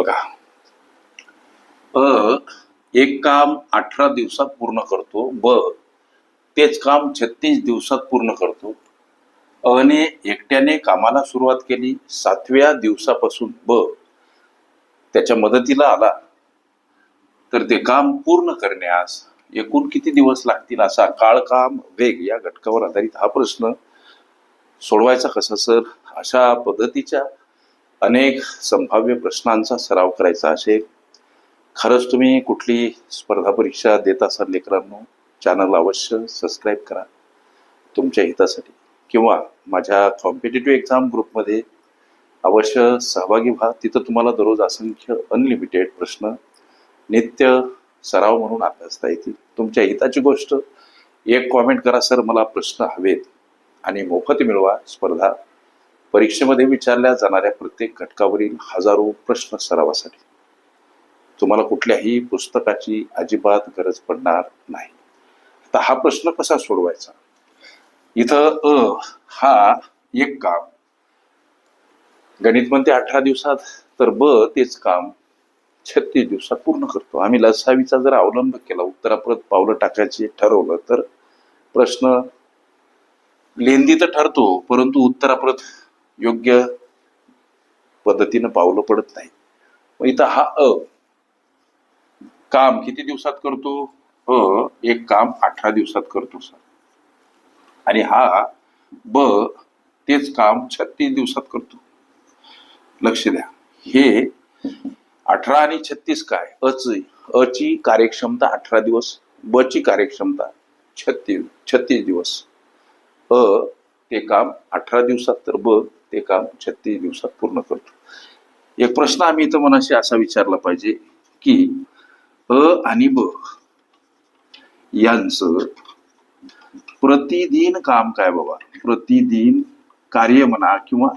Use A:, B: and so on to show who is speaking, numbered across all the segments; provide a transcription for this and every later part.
A: बघा, एक काम 18 दिवसात पूर्ण करतो, तेच काम 36 दिवसात पूर्ण करतो. ने एकट्याने कामाला सुरुवात केली, 7व्या दिवसापासून त्याच्या मदतीला आला तर ते काम पूर्ण करण्यास एकूण किती दिवस लागतील? असा काळ, काम, वेग या घटकावर आधारित हा प्रश्न सोडवायचा कसा सर? अशा पद्धतीच्या अनेक संभाव्य प्रश्नांचा सराव करायचा असेल, खरंच तुम्ही कुठली स्पर्धा परीक्षा देत असाल लेकरांनो, चॅनल अवश्य सबस्क्राईब करा तुमच्या हितासाठी, किंवा माझ्या कॉम्पिटिटिव्ह एक्झाम ग्रुपमध्ये अवश्य सहभागी व्हा. तिथं तुम्हाला दररोज असंख्य अनलिमिटेड प्रश्न नित्य सराव म्हणून अभ्यासता येतील. तुमच्या हिताची गोष्ट, एक कॉमेंट करा, सर मला प्रश्न हवेत, आणि मोफत मिळवा. स्पर्धा परीक्षेमध्ये विचारल्या जाणाऱ्या प्रत्येक घटकावरील हजारो प्रश्न सरावासाठी तुम्हाला कुठल्याही पुस्तकाची अजिबात गरज पडणार नाही. आता हा प्रश्न कसा सोडवायचा? इथं हा एक काम, गणित म्हणते 18 दिवसात, तर तेच काम 36 दिवसात पूर्ण करतो. आम्ही लसावीचा जर अवलंब केला, उत्तराप्रत पावलं टाकायचे ठरवलं, तर प्रश्न लेंदी तर ठरतो, परंतु उत्तराप्रत योग्य पद्धतीनं पावलं पडत नाही. मग इथं हा काम किती दिवसात करतो? एक काम 18 दिवसात करतो सर. आणि हा तेच काम 36 दिवसात करतो. लक्ष द्या, हे 18 आणि 36 काय? ची कार्यक्षमता 18 दिवस, ची कार्यक्षमता 36 दिवस. ते काम 18 दिवसात, तर ते काम 36 दिवसात पूर्ण करतो. एक प्रश्न आम्ही इथं मनाशी असा विचारला पाहिजे की आणि यांचं प्रतिदिन काम काय बाबा? प्रतिदिन कार्य म्हणा किंवा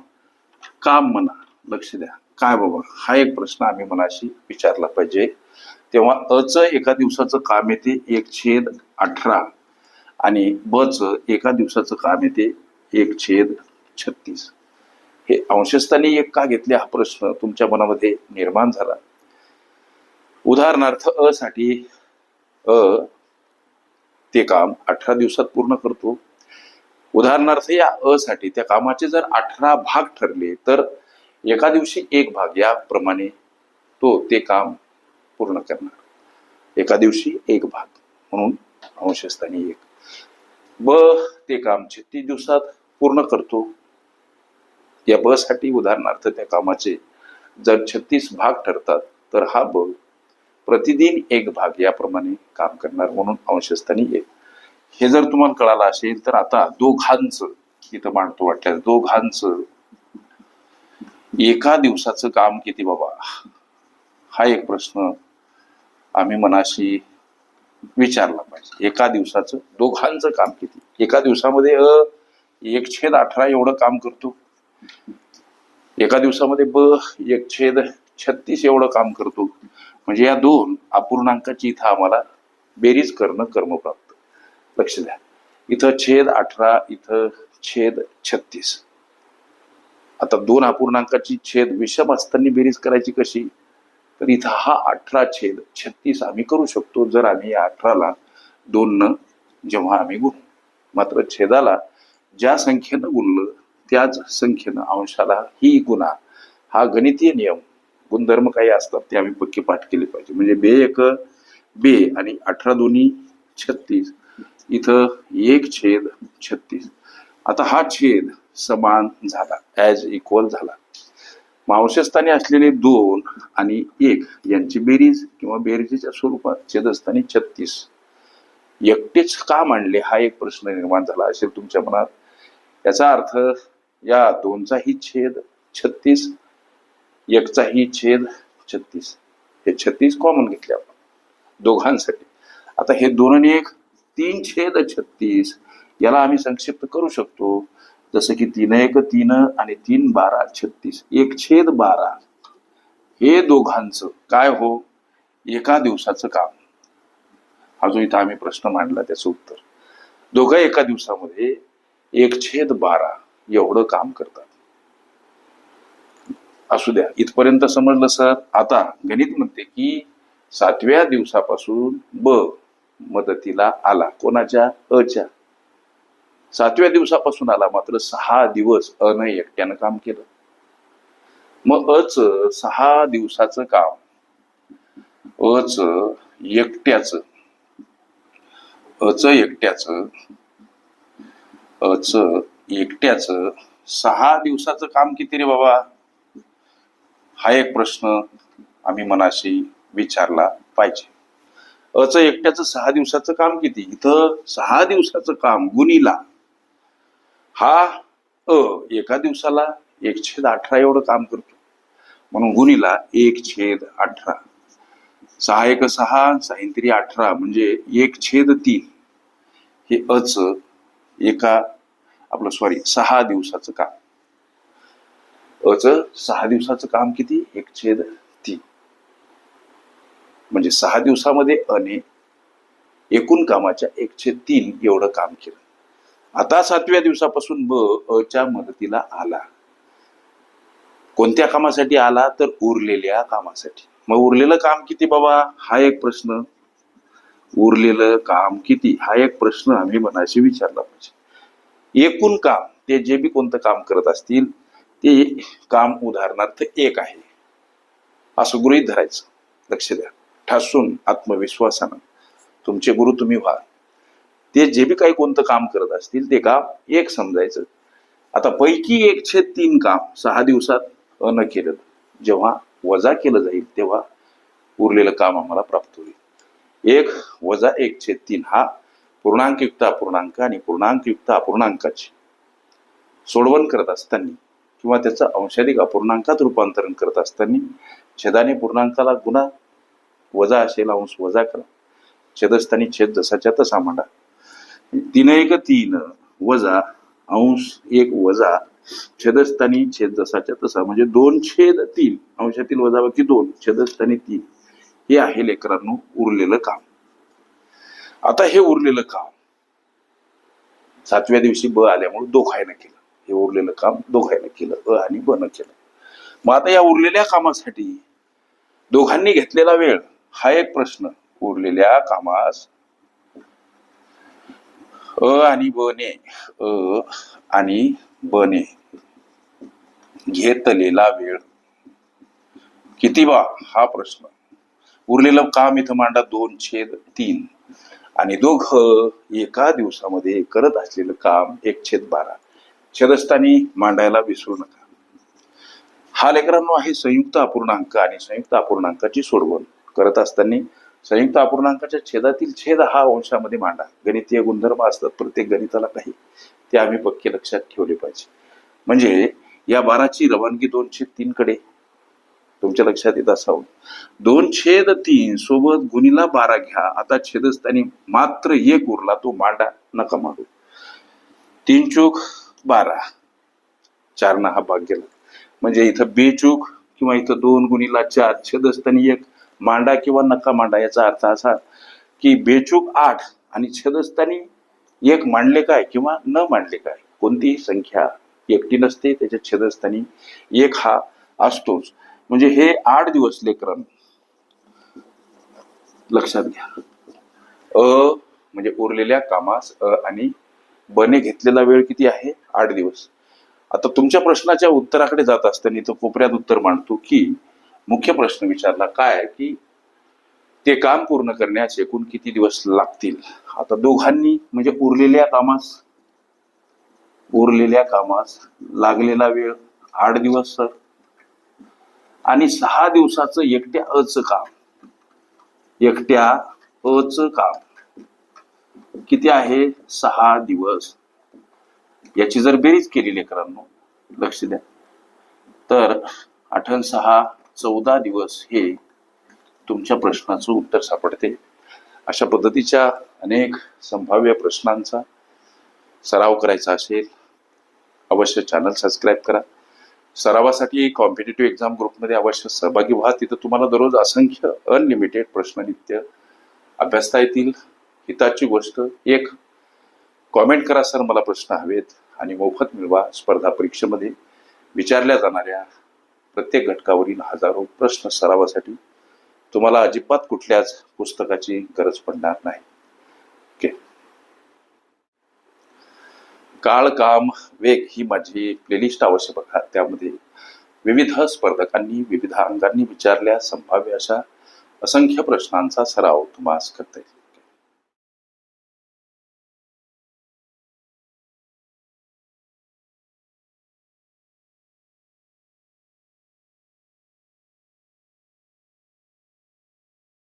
A: काम म्हणा, लक्ष द्या काय बाबा, हा एक प्रश्न आम्ही मनाशी विचारला पाहिजे. तेव्हा एका दिवसाचं काम येते 1/18 आणि एका दिवसाचं काम येते 1/36. हे अंशस्थानी एक का घेतले, हा प्रश्न तुमच्या मनामध्ये निर्माण झाला. उदाहरणार्थ साठी ते काम 18 दिवसात पूर्ण करतो. उदाहरणार्थ या साठी त्या कामाचे जर 18 भाग ठरले, तर एका दिवशी एक भाग, याप्रमाणे ते काम पूर्ण करणार. एका दिवशी एक भाग म्हणून अंशस्थानी एक. ते काम 36 दिवसात पूर्ण करतो. या साठी उदाहरणार्थ त्या कामाचे जर 36 भाग ठरतात, तर हा प्रतिदिन एक भाग याप्रमाणे काम करणार, म्हणून अंशस्थानी एक. हे जर तुम्हाला कळालं असेल, तर आता दोघांचं इथं मांडतो वाटल्यास, दोघांचं एका दिवसाचं काम किती बाबा? हा एक प्रश्न आम्ही मनाशी विचारला पाहिजे. एका दिवसाचं दोघांचं काम किती? एका दिवसामध्ये 1/18 एवढं काम करतो, एका दिवसामध्ये 1/36 एवढं काम करतो. म्हणजे या दोन अपूर्णांकाची इथं आम्हाला बेरीज करणं कर्मप्राप्त. लक्ष द्या, इथं 18, इथं 36. आता दोन अपूर्णांकाची विषम असताना बेरीज करायची कशी? तर इथं हा 18/36 आम्ही करू शकतो, जर आम्ही या 18ला 2 जेव्हा आम्ही गुणू. मात्र छेदाला ज्या संख्येनं गुणलं त्याच संख्येनं अंशाला ही गुणा. हा गणितीय नियम, गुणधर्म काही असतात ते आम्ही पक्के पाठ केले पाहिजे. म्हणजे 2 आणि 18 दोन्ही 36, इथं 1/36. आता हा छेद समान झाला, ॲज इक्वल झाला. अंशस्थानी असलेले 2 आणि 1 यांची बेरीज किंवा बेरजेच्या स्वरूपात छेदस्थानी 36 एकटेच का मांडले, हा एक प्रश्न निर्माण झाला असेल तुमच्या मनात. याचा अर्थ या 2चाही छेद 36, 1चाही छेद 36. हे 36 कॉमन घेतले आपण दोघांसाठी. आता हे 2 आणि 1 3/36 याला आम्ही संक्षिप्त करू शकतो, जसं की 3 3 आणि 3 12 36, 1/12. हे दोघांचं काय हो? एका दिवसाचं काम. हा जो इथं आम्ही प्रश्न मांडला त्याचं उत्तर, दोघं एका दिवसामध्ये 1/12 एवढं काम करतात. असू द्या, इथपर्यंत समजलं सर. आता गणित म्हणते की 7व्या दिवसापासून ब मदतीला आला. कोणाच्या? अच्या. 7व्या दिवसापासून आला, मात्र 6 दिवस अन एकट्यानं काम केलं. मग अच 6 दिवसाचं काम, अच एकट्याचं, अच एकट्याचं 6 दिवसाचं काम किती रे बाबा? हा एक प्रश्न आम्ही मनाशी विचारला पाहिजे. अच एकट्याचं 6 दिवसाचं काम किती? इथं 6 दिवसाचं काम गुणीला हा एका दिवसाला 1/18 एवढं काम करतो, म्हणून गुणीला 1/18. 6 एक 6, 6 3 18, म्हणजे 1/3. हे अच एका 6 दिवसाचं काम. अच 6 दिवसाचं काम किती? 1/3. म्हणजे 6 दिवसामध्ये अने एकूण कामाच्या 1/3 एवढं काम केलं. आता 7व्या दिवसापासून ब अच्या मदतीला आला. कोणत्या कामासाठी आला? तर उरलेल्या कामासाठी. मग उरलेलं काम किती बाबा? हा एक प्रश्न. उरलेलं काम किती? हा एक प्रश्न आम्ही मनाशी विचारला पाहिजे. एकूण काम, ते जे बी कोणतं काम करत असतील ते काम उदाहरणार्थ 1 आहे असं गृहीत धरायचं. लक्ष द्या, ठासून आत्मविश्वासानं. तुमचे गुरु तुम्ही व्हा. ते जे बी काही कोणतं काम करत असतील ते काम 1 समजायचं. आता पैकी 1/3 काम 6 दिवसात न केलं, जेव्हा वजा केलं जाईल तेव्हा उरलेलं काम आम्हाला प्राप्त होईल. 1 वजा 1/3 हा पूर्णांकयुक्त अपूर्णांक आणि पूर्णांकयुक्त अपूर्णांकाची सोडवण करत असताना किंवा त्याचं अंशाधिक अपूर्णांकात रूपांतरण करत असताना छेदाने पूर्णांकाला गुणा, वजा असेल अंश वजा करा, छेदस्थानी छेद जसाच्या तसा मांडा. 3 1 3 वजा अंश 1 वजा छेदस्थानी छेद जसाच्या तसा, म्हणजे 2/3. अंशातील वजाबाकी 2, छेदस्थानी 3. हे आहे लेकरांनो उरलेलं काम. आता हे उरलेलं काम 7व्या दिवशी ब आल्यामुळे दोघायनं केलं. हे उरलेलं काम दोघायनं केलं, अ आणि ब न केलं. मग आता या उरलेल्या कामासाठी दोघांनी घेतलेला वेळ हा एक प्रश्न. उरलेल्या कामास अ आणि ब ने घेतलेला वेळ किती बा? हा प्रश्न. उरलेलं काम इथं मांडा 2/3 आणि दोघं एका दिवसामध्ये करत असलेलं काम 1/12. छेदस्थानी मांडायला विसरू नका. हा लेकरांनो आहे संयुक्त अपूर्णांक आणि संयुक्त अपूर्णांकाची सोडवण करत असताना संयुक्त अपूर्णांकाच्या छेदातील छेद हा अंशामध्ये मांडा. गणितीय गुणधर्म असतात प्रत्येक गणिताला काही, ते आम्ही पक्के लक्षात ठेवले पाहिजे. म्हणजे या 12ची रवानगी 2/3 कडे तुमच्या लक्षात येत असावं. 2/3 सोबत गुणीला 12 घ्या. आता छेदस्थानी मात्र 1 उरला, तो मांडा, नका मांडू. 3 चूक 12, 4 हा भाग गेला. म्हणजे इथं बेचूक किंवा इथं 2 गुणीला 4 छेदस्थानी 1 मांडा किंवा नका मांडा. याचा अर्थ असा की बेचूक 8 आणि छेदस्थानी 1 मांडले काय किंवा न मांडले काय, कोणतीही संख्या एकटी नसते, त्याच्या छेदस्थानी 1 हा असतोच. म्हणजे हे 8 दिवस लेकरांनो लक्षात घ्या. म्हणजे उरलेल्या कामास आणि बने घेतलेला वेळ किती आहे? 8 दिवस. आता तुमच्या प्रश्नाच्या उत्तराकडे जात असताना तो कोपऱ्यात उत्तर मांडतो की मुख्य प्रश्न विचारला काय की ते काम पूर्ण करण्यास एकूण किती दिवस लागतील. आता दोघांनी म्हणजे उरलेल्या कामास लागलेला वेळ 8 दिवस सर, आणि 6 दिवसाचं एकट्या अच काम किती आहे? 6 दिवस. याची जर बेरीज केली लेकरांनो, लक्ष द्या, तर 8 आणि 6 14 दिवस हे तुमच्या प्रश्नाचं उत्तर सापडते. अशा पद्धतीच्या अनेक संभाव्य प्रश्नांचा सराव करायचा असेल अवश्य चॅनल सबस्क्राईब करा. सरावासाठी कॉम्पिटिटिव्ह एक्झाम ग्रुपमध्ये अवश्य सहभागी व्हा. तिथं तुम्हाला दररोज असंख्य अनलिमिटेड प्रश्न नित्य अभ्यासता येतील. हिताची गोष्ट एक, कॉमेंट करा सर मला प्रश्न हवेत, आणि मोफत मिळवा. स्पर्धा परीक्षेमध्ये विचारल्या जाणाऱ्या प्रत्येक घटकावरील हजारो प्रश्न सरावासाठी तुम्हाला अजिबात कुठल्याच पुस्तकाची गरज पडणार नाही. ओके. काळ, काम, वेग ही माझी प्लेलिस्ट अवश्य बघा. त्यामध्ये विविध स्पर्धकांनी विविध अंगांनी विचारल्या संभाव्य अशा असंख्य प्रश्नांचा सराव तुम्हाला करता येईल.